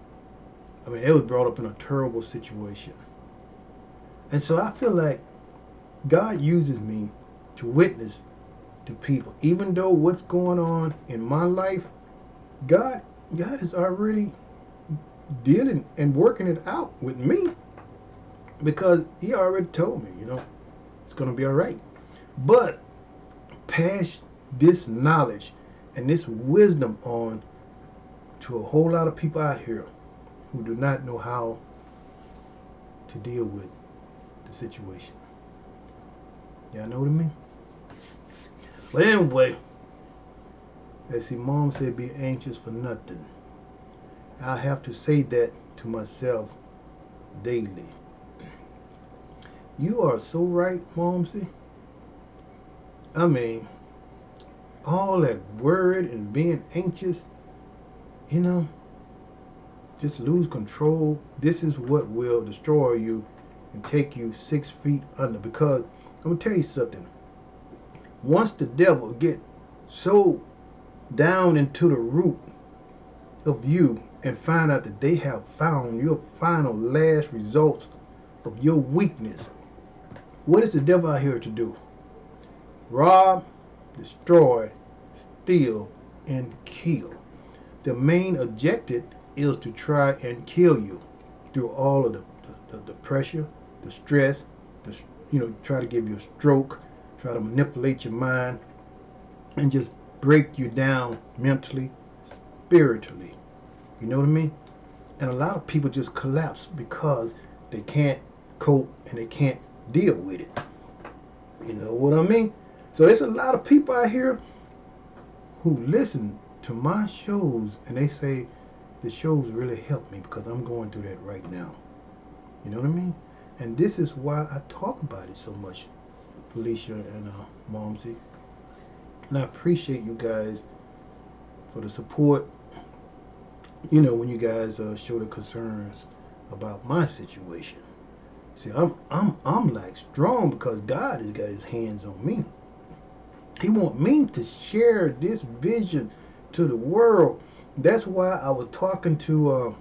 I mean, it was brought up in a terrible situation. And so I feel like God uses me to witness to people. Even though what's going on in my life, God is already dealing and working it out with me, because He already told me, you know, it's going to be all right. But pass this knowledge and this wisdom on to a whole lot of people out here who do not know how to deal with the situation. Y'all know what I mean? But anyway, let's see, Mom said be anxious for nothing. I have to say that to myself daily. You are so right, Momsy. I mean, all that worried and being anxious, you know, just lose control. This is what will destroy you and take you 6 feet under. Because I'm going to tell you something. Once the devil get so down into the root of you and find out that they have found your final last results of your weakness, what is the devil out here to do? Rob, destroy, steal, and kill. The main objective is to try and kill you through all of the pressure, the stress, try to give you a stroke, try to manipulate your mind, and just break you down mentally, spiritually. You know what I mean? And a lot of people just collapse because they can't cope and they can't deal with it. You know what I mean? So there's a lot of people out here who listen to my shows and they say the shows really help me because I'm going through that right now. You know what I mean? And this is why I talk about it so much, Felicia and Momsy. And I appreciate you guys for the support. You know, when you guys show the concerns about my situation. See, I'm like strong because God has got His hands on me. He want me to share this vision to the world. That's why I was talking to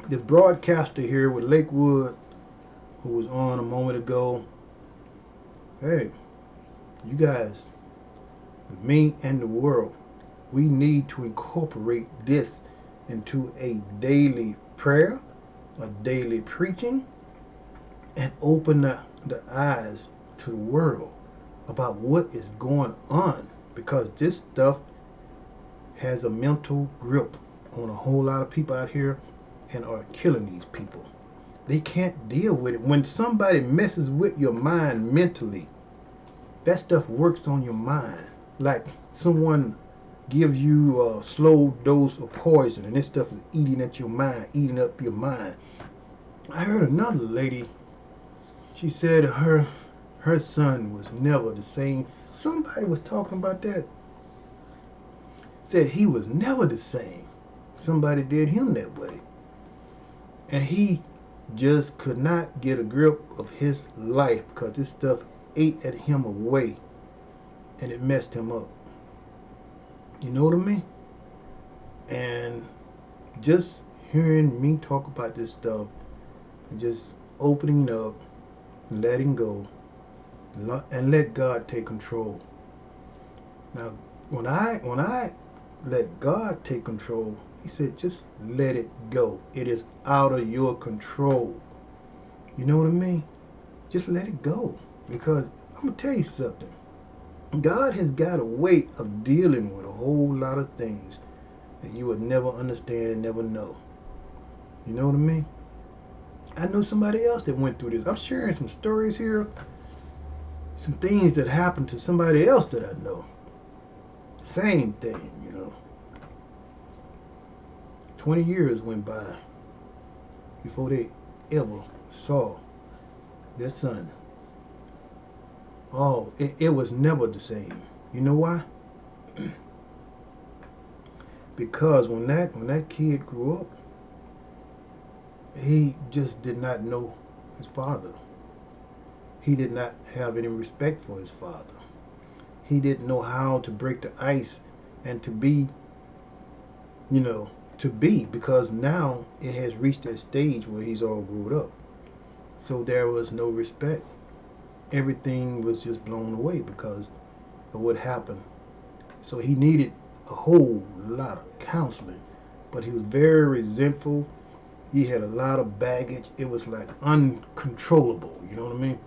this broadcaster here with Lakewood, who was on a moment ago. Hey, you guys, me and the world, we need to incorporate this into a daily prayer, a daily preaching, and open the eyes to the world about what is going on, because this stuff has a mental grip on a whole lot of people out here and are killing these people. They can't deal with it. When somebody messes with your mind mentally, that stuff works on your mind. Like someone gives you a slow dose of poison and this stuff is eating at your mind, eating up your mind. I heard another lady, she said her son was never the same. Somebody was talking about that. Said he was never the same. Somebody did him that way. And he just could not get a grip of his life because this stuff ate at him away and it messed him up. You know what I mean? And just hearing me talk about this stuff and just opening up, letting go, and let God take control. Now, when I let God take control, He said, just let it go. It is out of your control. You know what I mean? Just let it go. Because I'm going to tell you something. God has got a way of dealing with a whole lot of things that you would never understand and never know. You know what I mean? I know somebody else that went through this. I'm sharing some stories here, some things that happened to somebody else that I know. Same thing, you know. 20 years went by before they ever saw their son. Oh, it was never the same. You know why? Because when that kid grew up, he just did not know his father. He did not have any respect for his father. He didn't know how to break the ice and to be, because now it has reached that stage where he's all grown up. So there was no respect. Everything was just blown away because of what happened. So he needed a whole lot of counseling. But he was very resentful. He had a lot of baggage. It was like uncontrollable. You know what I mean?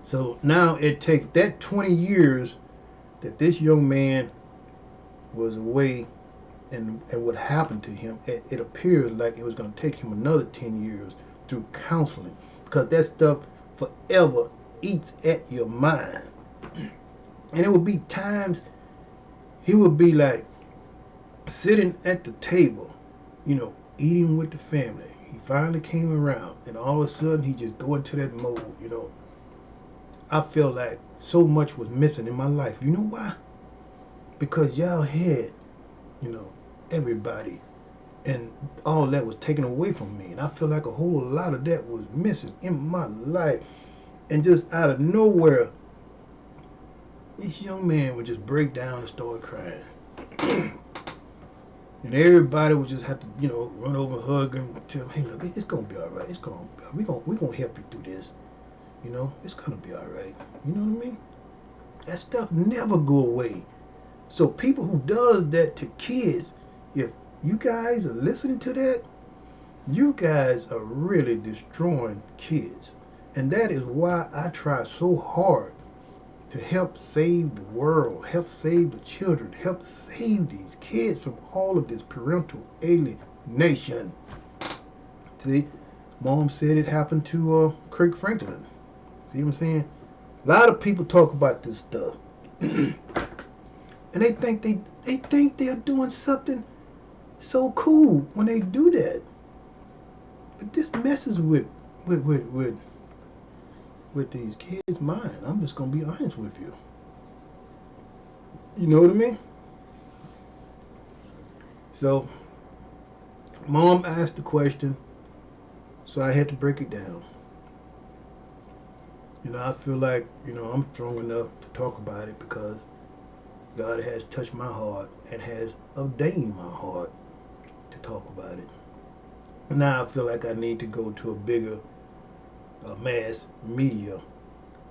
So now it takes that 20 years that this young man was away and what happened to him. It appears like it was going to take him another 10 years through counseling because that stuff forever eats at your mind. And it would be times he would be like sitting at the table, eating with the family. He finally came around and all of a sudden he just go into that mode. I felt like so much was missing in my life. You know why? Because y'all had, everybody. And all that was taken away from me. And I feel like a whole lot of that was missing in my life. And just out of nowhere, this young man would just break down and start crying. And everybody would just have to, run over, hug him, tell him, hey, look, it's going to be all right. We're going to help you through this. It's going to be all right. You know what I mean? That stuff never go away. So people who does that to kids, if you guys are listening to that, you guys are really destroying kids. And that is why I try so hard to help save the world, help save the children, help save these kids from all of this parental alienation. See, Mom said it happened to Kirk Franklin. See what I'm saying? A lot of people talk about this stuff. And they think they're doing something so cool when they do that. But this messes with these kids' mind. I'm just gonna be honest with you. You know what I mean? So Mom asked the question, so I had to break it down. I feel like, I'm strong enough to talk about it because God has touched my heart and has ordained my heart to talk about it. Now I feel like I need to go to a bigger mass media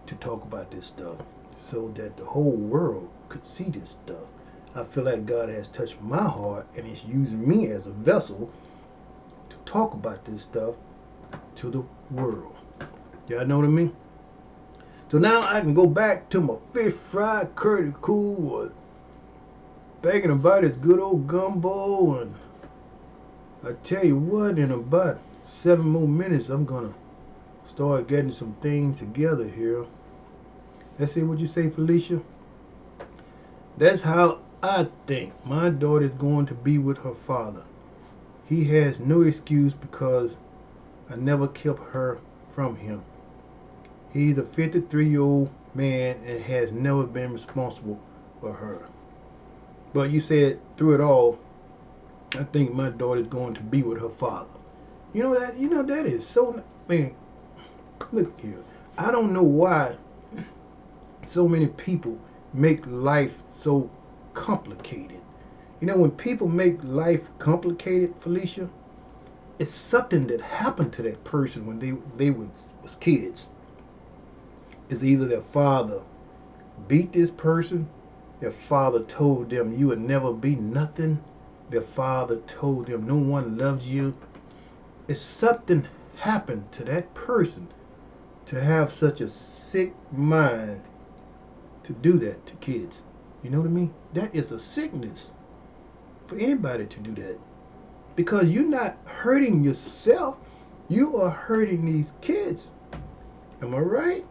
to talk about this stuff so that the whole world could see this stuff. I feel like God has touched my heart and is using me as a vessel to talk about this stuff to the world. Y'all know what I mean? So now I can go back to my fish fry curdy cool, was thinking about this good old gumbo, and I tell you what, in about 7 more minutes I'm gonna start getting some things together here. Let's see what you say, Felicia. That's how I think my daughter is going to be with her father. He has no excuse because I never kept her from him. He's a 53-year-old man and has never been responsible for her. But you said through it all, I think my daughter is going to be with her father. That is so. Man, look here. I don't know why so many people make life so complicated. When people make life complicated, Felicia, it's something that happened to that person when they was kids. It's either their father beat this person, their father told them you would never be nothing, their father told them no one loves you. It's something happened to that person to have such a sick mind to do that to kids. You know what I mean? That is a sickness for anybody to do that. Because you're not hurting yourself, you are hurting these kids. Am I right?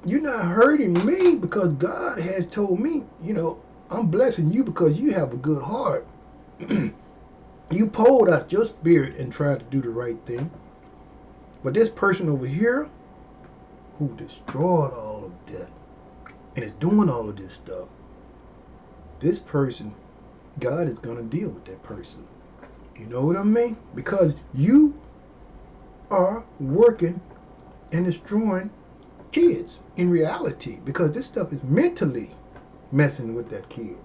You're not hurting me because God has told me, I'm blessing you because you have a good heart. You pulled out your spirit and tried to do the right thing. But this person over here who destroyed all of that and is doing all of this stuff, this person, God is going to deal with that person. You know what I mean? Because you are working and destroying kids in reality, because this stuff is mentally messing with that kid.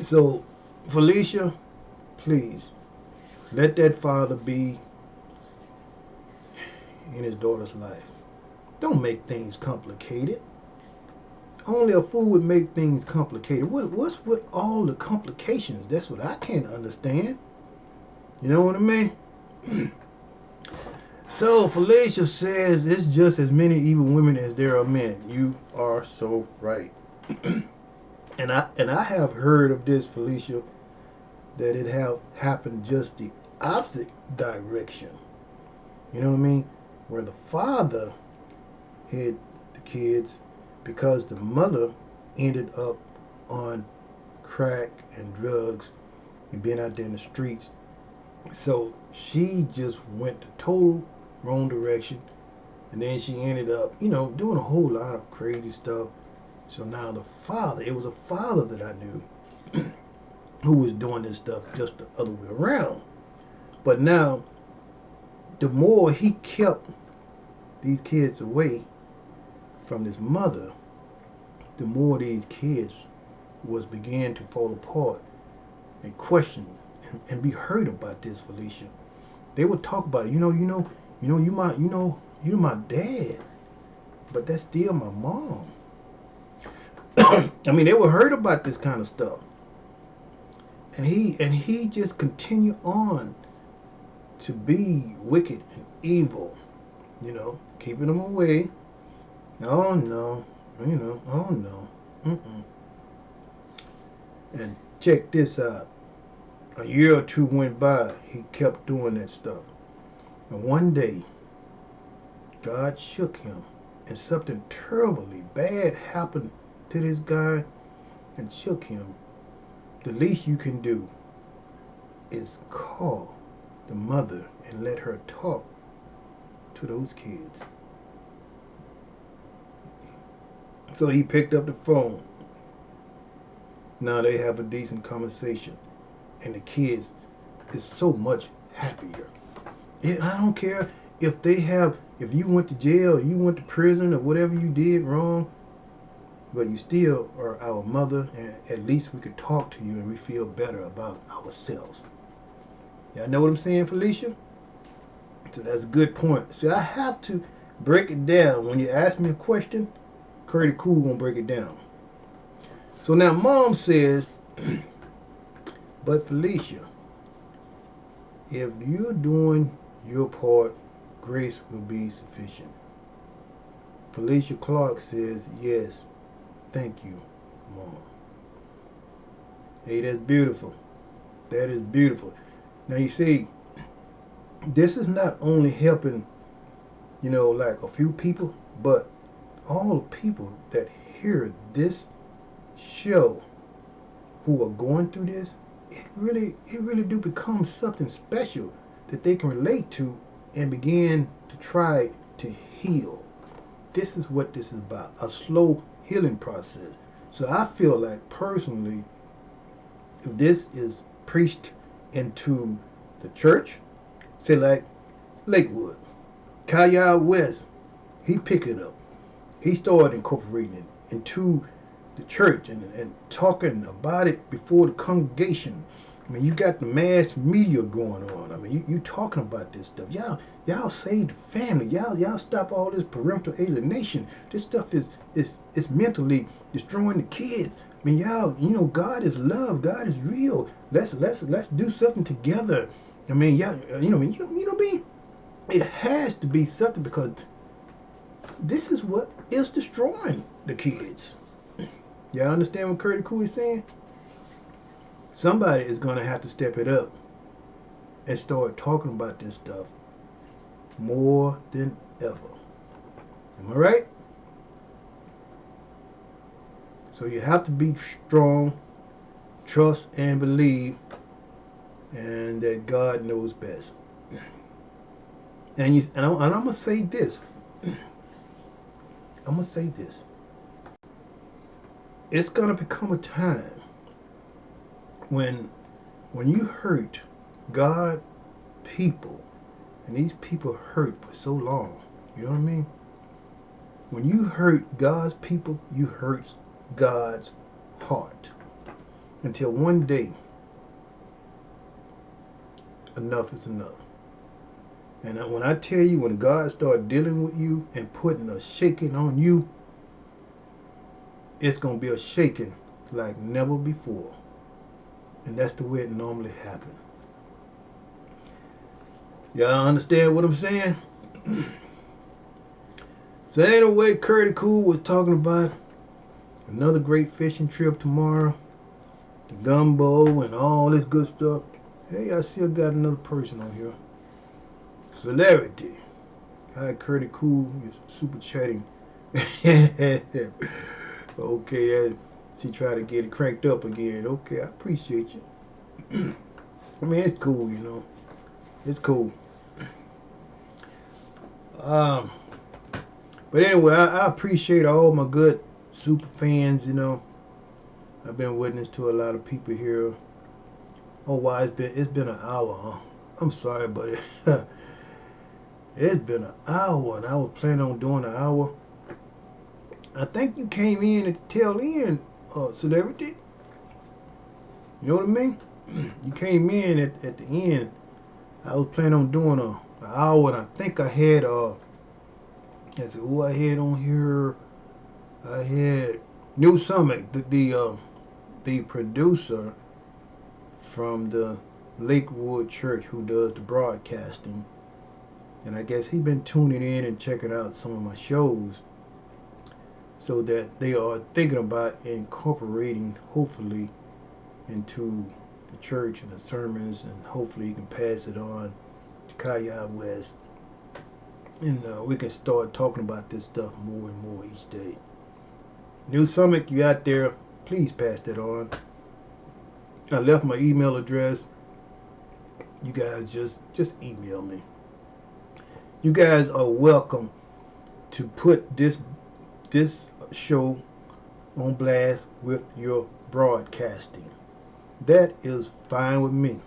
So, Felicia, please let that father be in his daughter's life. Don't make things complicated. Only a fool would make things complicated. What's with all the complications? That's what I can't understand. You know what I mean? So Felicia says it's just as many evil women as there are men. You are so right. and I have heard of this, Felicia, that it have happened just the opposite direction. You know what I mean? Where the father hid the kids because the mother ended up on crack and drugs and being out there in the streets. So she just went the total wrong direction, and then she ended up, doing a whole lot of crazy stuff. So now the father, it was a father that I knew who was doing this stuff just the other way around. But now, the more he kept these kids away from his mother, the more these kids was began to fall apart and question and be hurt about this, Felicia. They would talk about it. You're my dad, but that's still my mom. I mean, they were hurt about this kind of stuff, and he just continued on to be wicked and evil, keeping them away. Oh no, oh no, And check this out. A year or two went by. He kept doing that stuff. And one day, God shook him, and something terribly bad happened to this guy and shook him. The least you can do is call the mother and let her talk to those kids. So he picked up the phone. Now they have a decent conversation, and the kids is so much happier. I don't care if you went to jail, you went to prison, or whatever you did wrong, but you still are our mother, and at least we could talk to you and we feel better about ourselves. Y'all know what I'm saying, Felicia? So that's a good point. See, I have to break it down. When you ask me a question, Curdy Cool gonna break it down. So now Mom says, but Felicia, if you're doing your part, grace will be sufficient. Felicia Clark says, yes, thank you, Mom. Hey, that's beautiful. That is beautiful. Now you see, this is not only helping, like a few people, but all the people that hear this show who are going through this, it really do become something special that they can relate to and begin to try to heal. This is what this is about, a slow healing process. So I feel like personally, if this is preached into the church, say like Lakewood, Kyle West, he picked it up. He started incorporating it into the church and talking about it before the congregation. I mean, you got the mass media going on. I mean, you talking about this stuff. Y'all save the family. Y'all stop all this parental alienation. This stuff is mentally destroying the kids. I mean, y'all, God is love. God is real. Let's do something together. I mean, y'all, you know what I mean? It has to be something because this is what is destroying the kids. Y'all understand what Curtis Cool is saying? Somebody is going to have to step it up and start talking about this stuff more than ever. Am I right? So you have to be strong, trust and believe, and that God knows best. And I'm gonna say this. I'm gonna say this. It's gonna become a time when you hurt God people, and these people hurt for so long. You know what I mean? When you hurt God's people, you hurt God's heart. Until one day, enough is enough. And when I tell you, when God starts dealing with you and putting a shaking on you, it's going to be a shaking like never before. And that's the way it normally happens. Y'all understand what I'm saying? So anyway, Curtis Cool was talking about another great fishing trip tomorrow. The gumbo and all this good stuff. Hey, I still got another person on here. Celebrity. Hi, Curtis Cool. You're super chatting. Okay, she tried to get it cranked up again. Okay, I appreciate you. I mean, it's cool, you know. It's cool. But anyway, I appreciate all my good super fans, you know. I've been witness to a lot of people here. Oh wow, it's been an hour, huh? I'm sorry, buddy. It's been an hour, and I was planning on doing an hour. I think you came in at the tail end, Celebrity. You know what I mean? You came in at the end. I was planning on doing an hour, and I think I had I said, who I had on here? I had New Summit, the producer from the Lakewood Church who does the broadcasting. And I guess he's been tuning in and checking out some of my shows, so that they are thinking about incorporating, hopefully, into the church and the sermons, and hopefully you can pass it on to Kaya West. And we can start talking about this stuff more and more each day. New Summit, you out there, please pass that on. I left my email address. You guys just email me. You guys are welcome to put this show on blast with your broadcasting. That is fine with me.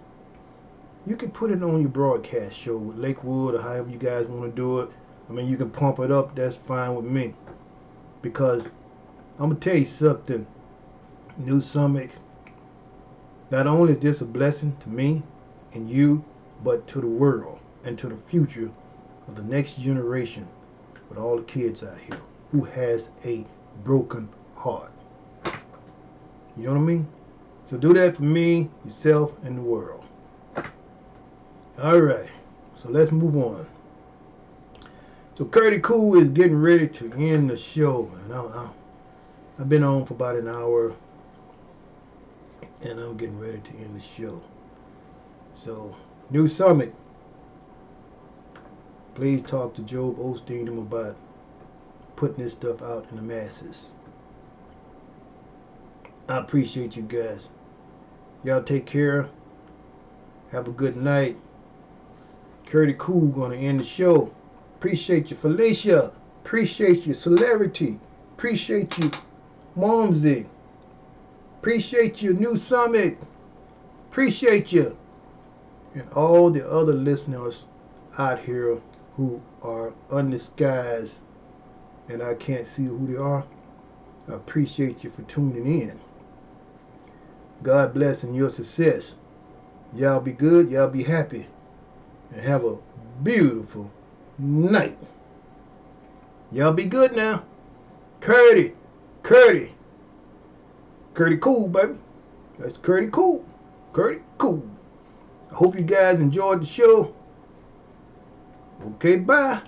You can put it on your broadcast show with Lakewood or however you guys want to do it. I mean, you can pump it up. That's fine with me. Because I'm going to tell you something, New Summit. Not only is this a blessing to me and you, but to the world and to the future of the next generation with all the kids out here who has a broken heart. You know what I mean? So do that for me, yourself, and the world. Alright, so let's move on. So Curtis Cool is getting ready to end the show. And I've been on for about an hour, and I'm getting ready to end the show. So, New Summit, please talk to Job Osteen about putting this stuff out in the masses. I appreciate you guys. Y'all take care. Have a good night. Curtis Cool gonna end the show. Appreciate you, Felicia. Appreciate you, Celebrity. Appreciate you, Momsy. Appreciate you, New Summit. Appreciate you. And all the other listeners out here who are undisguised and I can't see who they are. I appreciate you for tuning in. God bless and your success. Y'all be good, y'all be happy, and have a beautiful night. Y'all be good now. Curtis Cool, baby. That's Curtis Cool. Curtis Cool. I hope you guys enjoyed the show. Okay, bye.